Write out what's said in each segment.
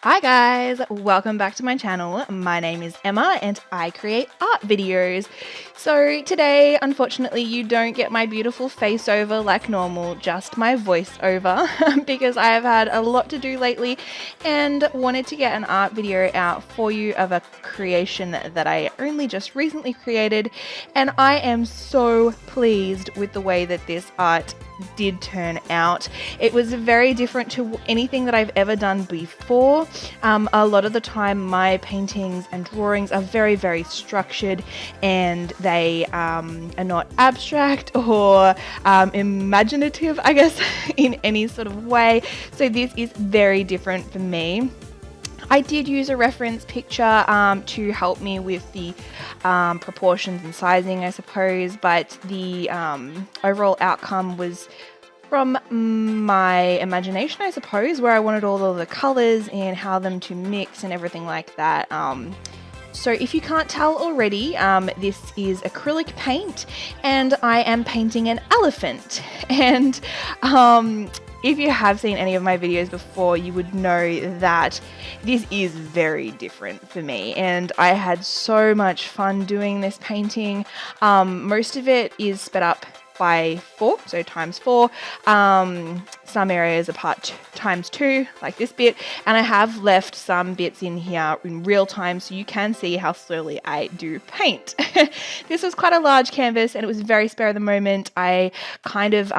Hi guys, welcome back to my channel. My name is Emma and I create art videos. So today, unfortunately, you don't get my beautiful face over like normal, just my voice over because I have had a lot to do lately and wanted to get an art video out for you of a creation that I only just recently created, and I am so pleased with the way that this art did turn out. It was very different to anything that I've ever done before. A lot of the time my paintings and drawings are very structured, and they are not abstract or imaginative, I guess, in any sort of way. So this is very different for me. I did use a reference picture to help me with the proportions and sizing, I suppose, but the overall outcome was from my imagination, I suppose, where I wanted all of the colors and how them to mix and everything like that. So if you can't tell already, this is acrylic paint and I am painting an elephant. And if you have seen any of my videos before, you would know that this is very different for me, and I had so much fun doing this painting. Most of it is sped up by 4, so times 4. Some areas are part times 2, like this bit, and I have left some bits in here in real time so you can see how slowly I do paint. This was quite a large canvas and it was very spare of the moment. I kind of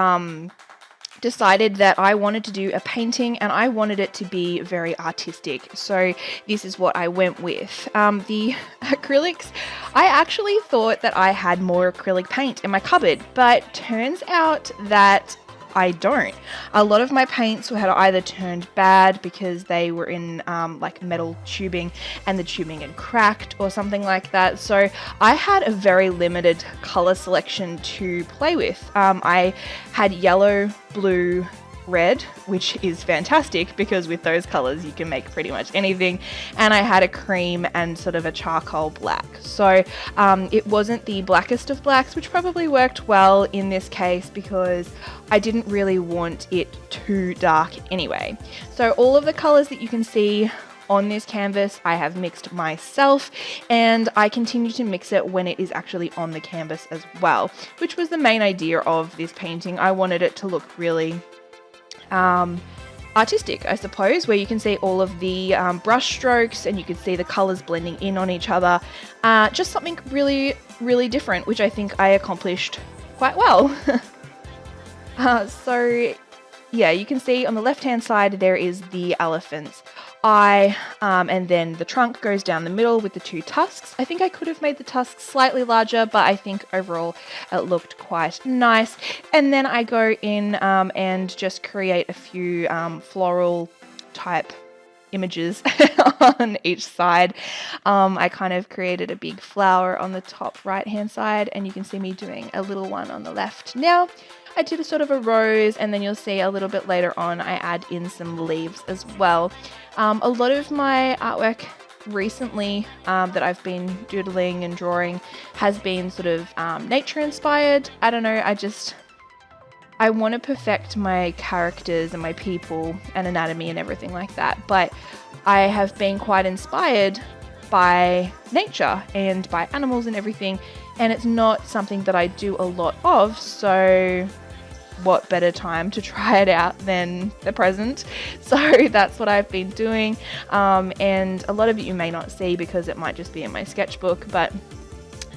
decided that I wanted to do a painting and I wanted it to be very artistic, so this is what I went with. The acrylics, I actually thought that I had more acrylic paint in my cupboard, but turns out that I don't. A lot of my paints had either turned bad because they were in like metal tubing and the tubing had cracked or something like that. So I had a very limited color selection to play with. I had yellow, blue, red, which is fantastic because with those colors you can make pretty much anything, and I had a cream and sort of a charcoal black. So it wasn't the blackest of blacks, which probably worked well in this case because I didn't really want it too dark anyway. So all of the colors that you can see on this canvas I have mixed myself, and I continue to mix it when it is actually on the canvas as well, which was the main idea of this painting. I wanted it to look really artistic, I suppose, where you can see all of the brush strokes and you can see the colors blending in on each other. Just something really different, which I think I accomplished quite well. So yeah, you can see on the left hand side there is the elephant's eye, and then the trunk goes down the middle with the 2 tusks. I think I could have made the tusks slightly larger, but I think overall it looked quite nice. And then I go in and just create a few floral type images on each side. I kind of created a big flower on the top right hand side, and you can see me doing a little one on the left. Now I did a sort of a rose, and then you'll see a little bit later on I add in some leaves as well. A lot of my artwork recently that I've been doodling and drawing has been sort of nature inspired. I don't know, I want to perfect my characters and my people and anatomy and everything like that, but I have been quite inspired by nature and by animals and everything, and it's not something that I do a lot of, so what better time to try it out than the present? So that's what I've been doing, and a lot of it you may not see because it might just be in my sketchbook, but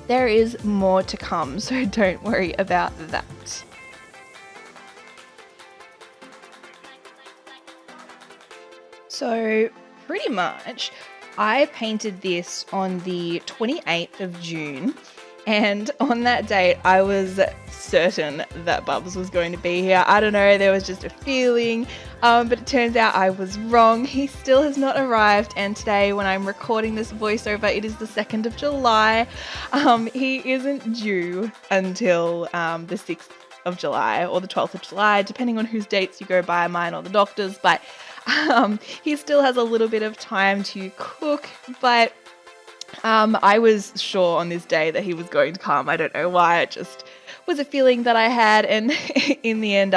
there is more to come, so don't worry about that. So pretty much I painted this on the 28th of June, and on that date I was certain that Bubs was going to be here. I don't know, there was just a feeling, but it turns out I was wrong. He still has not arrived, and today when I'm recording this voiceover it is the 2nd of July. He isn't due until the 6th of July or the 12th of July, depending on whose dates you go by, mine or the doctor's, but he still has a little bit of time to cook, but I was sure on this day that he was going to come. I don't know why, it just was a feeling that I had, and in the end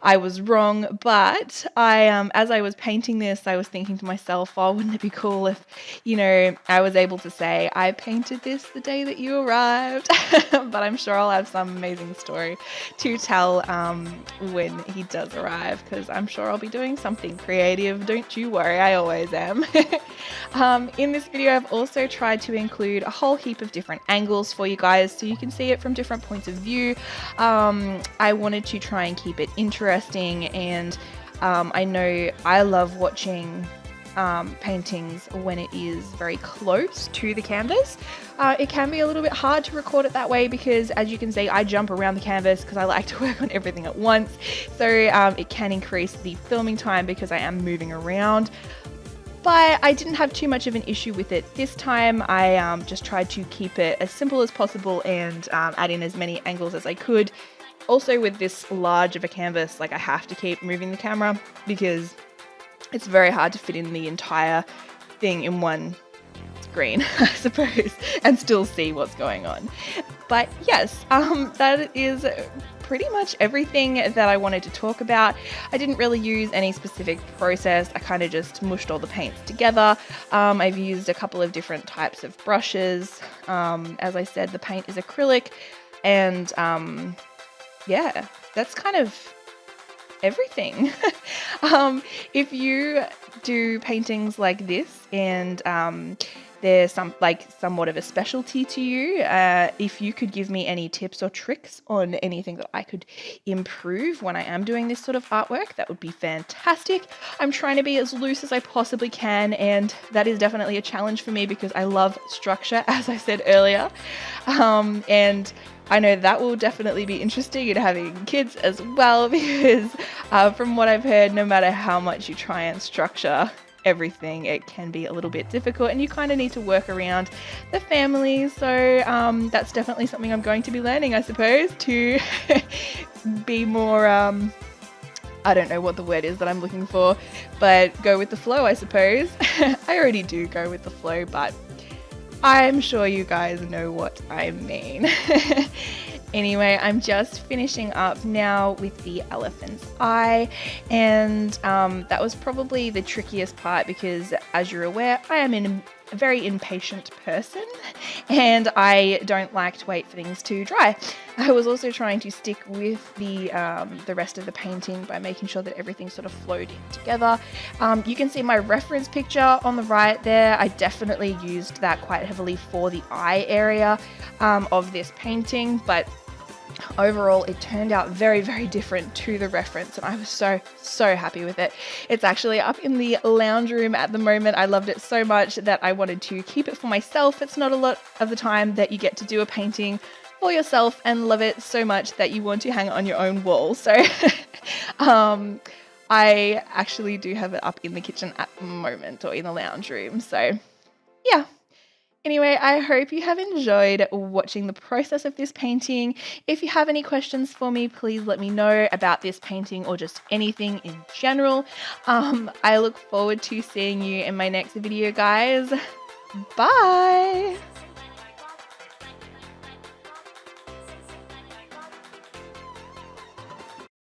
I was wrong. But as I was painting this, I was thinking to myself, oh, wouldn't it be cool if, you know, I was able to say I painted this the day that you arrived. But I'm sure I'll have some amazing story to tell when he does arrive, because I'm sure I'll be doing something creative. Don't you worry, I always am. In this video, I've also tried to include a whole heap of different angles for you guys so you can see it from different points of view. I wanted to try and keep it interesting, and I know I love watching paintings when it is very close to the canvas. It can be a little bit hard to record it that way because, as you can see, I jump around the canvas because I like to work on everything at once. So it can increase the filming time because I am moving around. But I didn't have too much of an issue with it this time. I just tried to keep it as simple as possible and add in as many angles as I could. Also, with this large of a canvas, like, I have to keep moving the camera because it's very hard to fit in the entire thing in one screen, I suppose, and still see what's going on. But yes, that is pretty much everything that I wanted to talk about. I didn't really use any specific process. I kind of just mushed all the paints together. I've used a couple of different types of brushes. As I said, the paint is acrylic, and yeah, that's kind of everything. If you do paintings like this and there's somewhat of a specialty to you, if you could give me any tips or tricks on anything that I could improve when I am doing this sort of artwork, that would be fantastic. I'm trying to be as loose as I possibly can, and that is definitely a challenge for me because I love structure, as I said earlier. And I know that will definitely be interesting in having kids as well, because from what I've heard, no matter how much you try and structure everything, it can be a little bit difficult, and you kind of need to work around the family. So that's definitely something I'm going to be learning, I suppose, to be more, I don't know what the word is that I'm looking for, but go with the flow, I suppose. I already do go with the flow, but I'm sure you guys know what I mean. Anyway, I'm just finishing up now with the elephant's eye, and that was probably the trickiest part because, as you're aware, I am a very impatient person and I don't like to wait for things to dry. I was also trying to stick with the rest of the painting by making sure that everything sort of flowed in together. You can see my reference picture on the right there. I definitely used that quite heavily for the eye area of this painting, but overall it turned out very, very different to the reference, and I was so happy with it. It's actually up in the lounge room at the moment. I loved it so much that I wanted to keep it for myself. It's not a lot of the time that you get to do a painting for yourself and love it so much that you want to hang it on your own wall. So I actually do have it up in the kitchen at the moment, or in the lounge room. So yeah. Anyway, I hope you have enjoyed watching the process of this painting. If you have any questions for me, please let me know about this painting or just anything in general. I look forward to seeing you in my next video, guys. Bye!